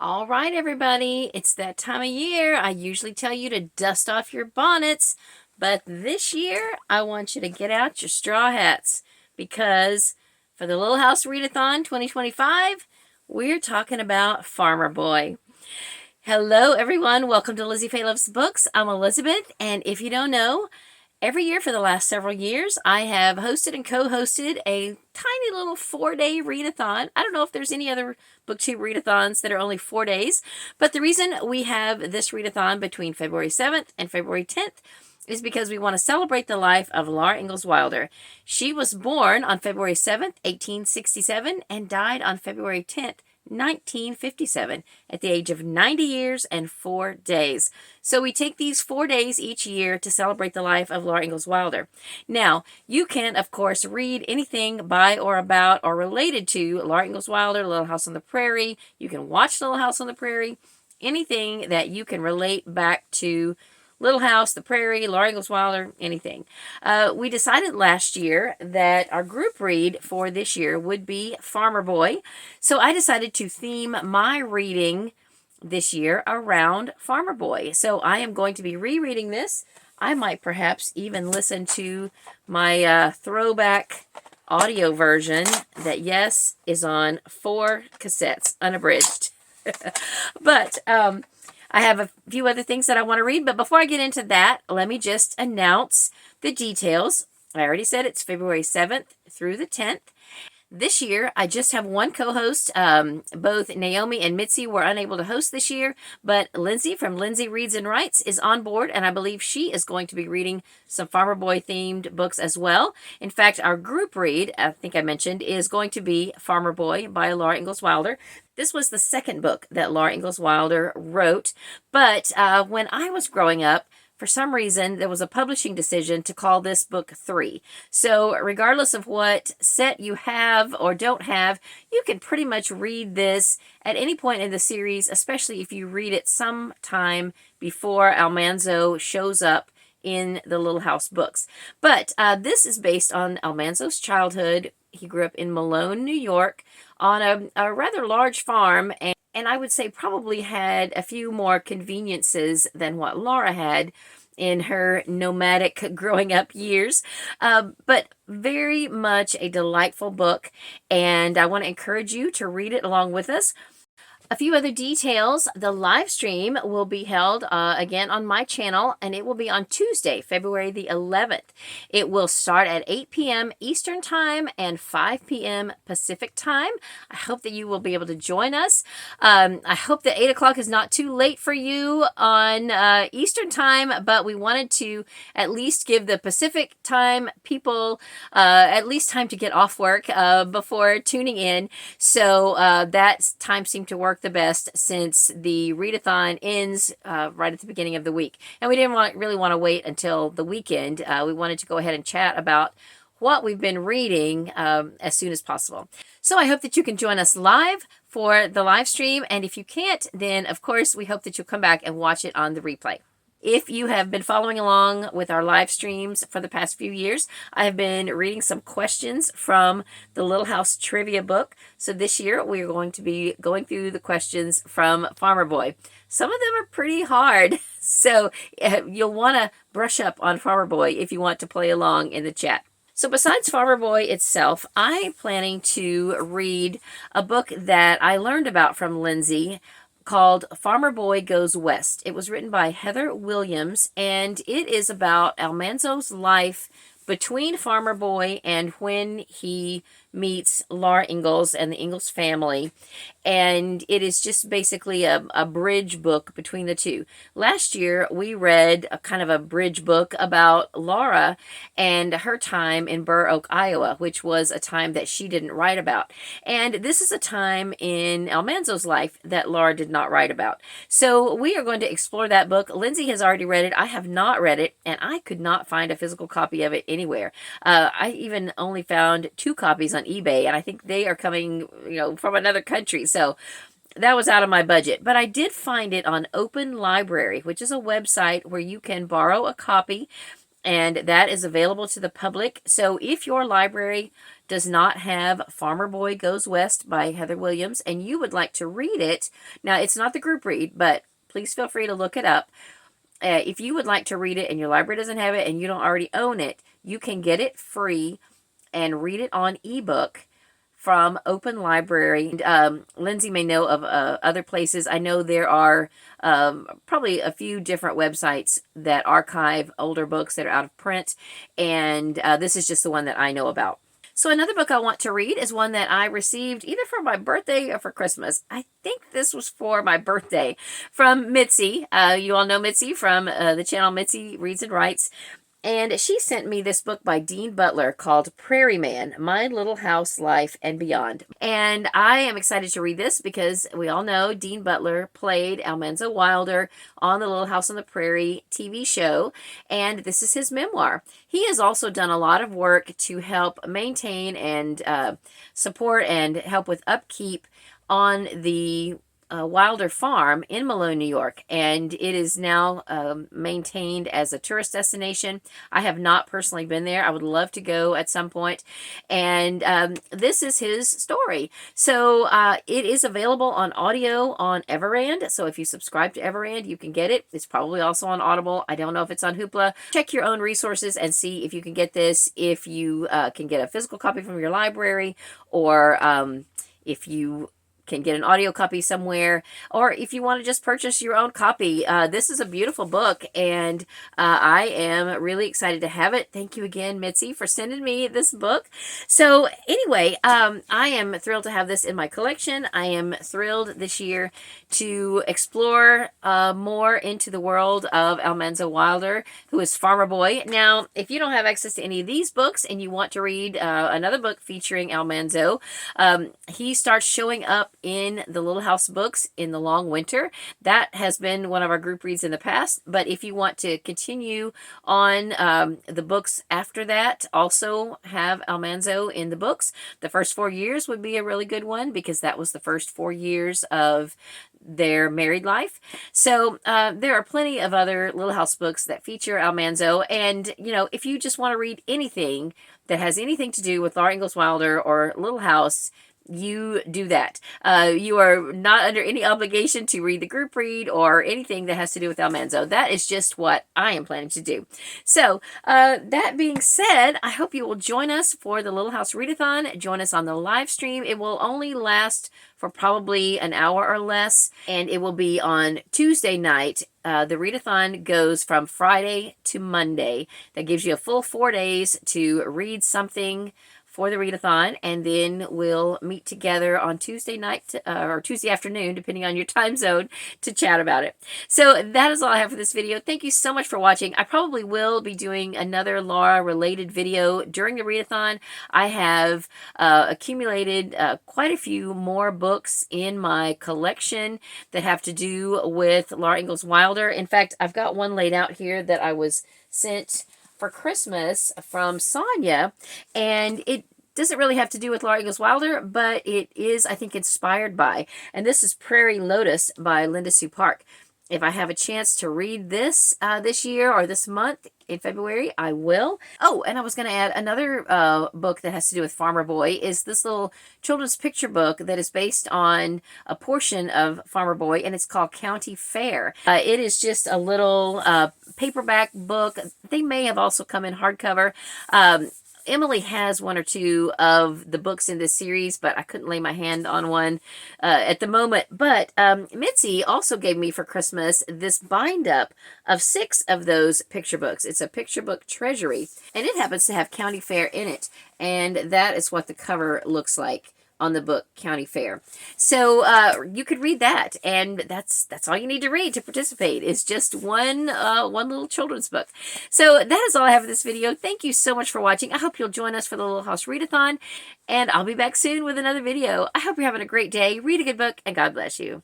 All right, everybody, it's that time of year. I usually tell you to dust off your bonnets, but this year I want you to get out your straw hats because for the Little House Readathon 2025, we're talking about Farmer Boy. Hello, everyone. Welcome to Lizziefaye Loves Books. I'm Elizabeth, and if you don't know, every year for the last several years, I have hosted and co-hosted a tiny little 4-day readathon. I don't know if there's any other booktube readathons that are only 4 days, but the reason we have this readathon between February 7th and February 10th is because we want to celebrate the life of Laura Ingalls Wilder. She was born on February 7th, 1867, and died on February 10th, 1957, at the age of 90 years and 4 days. So we take these 4 days each year to celebrate the life of Laura Ingalls Wilder. Now, you can, of course, read anything by or about or related to Laura Ingalls Wilder, Little House on the Prairie. You can watch Little House on the Prairie. Anything that you can relate back to Little House, the Prairie, Laura Ingalls Wilder, anything. We decided last year that our group read for this year would be Farmer Boy. So I decided to theme my reading this year around Farmer Boy. So I am going to be rereading this. I might perhaps even listen to my throwback audio version that, yes, is on 4 cassettes, unabridged. But I have a few other things that I want to read, but before I get into that, let me just announce the details. I already said it's February 7th through the 10th. This year, I just have one co-host. Both Naomi and Mitzi were unable to host this year, but Lindsey from Lindsey Reads and Writes is on board, and I believe she is going to be reading some Farmer Boy themed books as well. In fact, our group read, I think I mentioned, is going to be Farmer Boy by Laura Ingalls Wilder. This was the second book that Laura Ingalls Wilder wrote, but when I was growing up, for some reason, there was a publishing decision to call this book 3. So regardless of what set you have or don't have, you can pretty much read this at any point in the series, especially if you read it sometime before Almanzo shows up in the Little House books. But this is based on Almanzo's childhood. He grew up in Malone, New York, on a rather large farm, and I would say probably had a few more conveniences than what Laura had in her nomadic growing up years. But very much a delightful book, and I want to encourage you to read it along with us. A few other details. The live stream will be held again on my channel, and it will be on Tuesday, February the 11th. It will start at 8 p.m. Eastern Time and 5 p.m. Pacific Time. I hope that you will be able to join us. I hope that 8 o'clock is not too late for you on Eastern Time, but we wanted to at least give the Pacific Time people at least time to get off work before tuning in. So that time seemed to work the best since the readathon ends right at the beginning of the week. And we didn't really want to wait until the weekend. We wanted to go ahead and chat about what we've been reading as soon as possible. So I hope that you can join us live for the live stream. And if you can't, then of course, we hope that you'll come back and watch it on the replay. If you have been following along with our live streams for the past few years, I have been reading some questions from the Little House trivia book. So this year we are going to be going through the questions from Farmer Boy. Some of them are pretty hard, so you'll want to brush up on Farmer Boy if you want to play along in the chat. So besides Farmer Boy itself, I'm planning to read a book that I learned about from Lindsey called Farmer Boy Goes West. It was written by Heather Williams, and it is about Almanzo's life between Farmer Boy and when he meets Laura Ingalls and the Ingalls family. And it is just basically a bridge book between the two. Last year, we read a kind of a bridge book about Laura and her time in Burr Oak, Iowa, which was a time that she didn't write about. And this is a time in Almanzo's life that Laura did not write about. So we are going to explore that book. Lindsey has already read it. I have not read it, and I could not find a physical copy of it anywhere. I even only found 2 copies on eBay, and I think they are coming, from another country. So that was out of my budget. But I did find it on Open Library, which is a website where you can borrow a copy, and that is available to the public. So if your library does not have Farmer Boy Goes West by Heather Williams, and you would like to read it, now it's not the group read, but please feel free to look it up. If you would like to read it and your library doesn't have it and you don't already own it, you can get it free and read it on ebook from Open Library. Lindsey may know of other places. I know there are probably a few different websites that archive older books that are out of print, and this is just the one that I know about. So another book I want to read is one that I received either for my birthday or for Christmas. I think this was for my birthday, from Mitzi. You all know Mitzi from the channel Mitzi Reads and Writes. And she sent me this book by Dean Butler called Prairie Man, My Little House Life and Beyond. And I am excited to read this because we all know Dean Butler played Almanzo Wilder on the Little House on the Prairie TV show, and this is his memoir. He has also done a lot of work to help maintain and support and help with upkeep on the Wilder Farm in Malone, New York, and it is now maintained as a tourist destination. I have not personally been there. I would love to go at some point, and this is his story. So it is available on audio on Everand, so if you subscribe to Everand, you can get it. It's probably also on Audible. I don't know if it's on Hoopla. Check your own resources and see if you can get this, if you can get a physical copy from your library, or if you can get an audio copy somewhere, or if you want to just purchase your own copy. This is a beautiful book, and I am really excited to have it. Thank you again, Mitzi, for sending me this book. So anyway, I am thrilled to have this in my collection. I am thrilled this year to explore more into the world of Almanzo Wilder, who is Farmer Boy. Now, if you don't have access to any of these books and you want to read another book featuring Almanzo, he starts showing up in the Little House books in the long winter. That has been one of our group reads in the past, but if you want to continue on, the books after that also have Almanzo in the books. The first 4 years would be a really good one because that was the first 4 years of their married life. So there are plenty of other Little House books that feature Almanzo, and you know, if you just want to read anything that has anything to do with Laura Ingalls Wilder or Little House, you do that. You are not under any obligation to read the group read or anything that has to do with Almanzo. That is just what I am planning to do. So that being said, I hope you will join us for the Little House Readathon. Join us on the live stream. It will only last for probably an hour or less, and it will be on Tuesday night. The Readathon goes from Friday to Monday. That gives you a full 4 days to read something for the Readathon, and then we'll meet together on Tuesday night or Tuesday afternoon, depending on your time zone, to chat about it. So that is all I have for this video. Thank you so much for watching. I probably will be doing another Laura related video during the Readathon. I have accumulated quite a few more books in my collection that have to do with Laura Ingalls Wilder. In fact, I've got one laid out here that I was sent for Christmas from Sonia, and it doesn't really have to do with Laura Ingalls Wilder, but it is, I think, inspired by, and this is Prairie Lotus by Linda Sue Park. If I have a chance to read this this year or this month in February, I will. Oh, and I was going to add another book that has to do with Farmer Boy is this little children's picture book that is based on a portion of Farmer Boy, and it's called County Fair. It is just a little paperback book. They may have also come in hardcover. Emily has one or two of the books in this series, but I couldn't lay my hand on one at the moment. But Mitzi also gave me for Christmas this bind-up of 6 of those picture books. It's a picture book treasury, and it happens to have County Fair in it. And that is what the cover looks like on the book County Fair. So you could read that, and that's all you need to read to participate, is just one little children's book. So that is all I have for this video. Thank you so much for watching. I hope you'll join us for the Little House Readathon, and I'll be back soon with another video. I hope you're having a great day. Read a good book, and God bless you.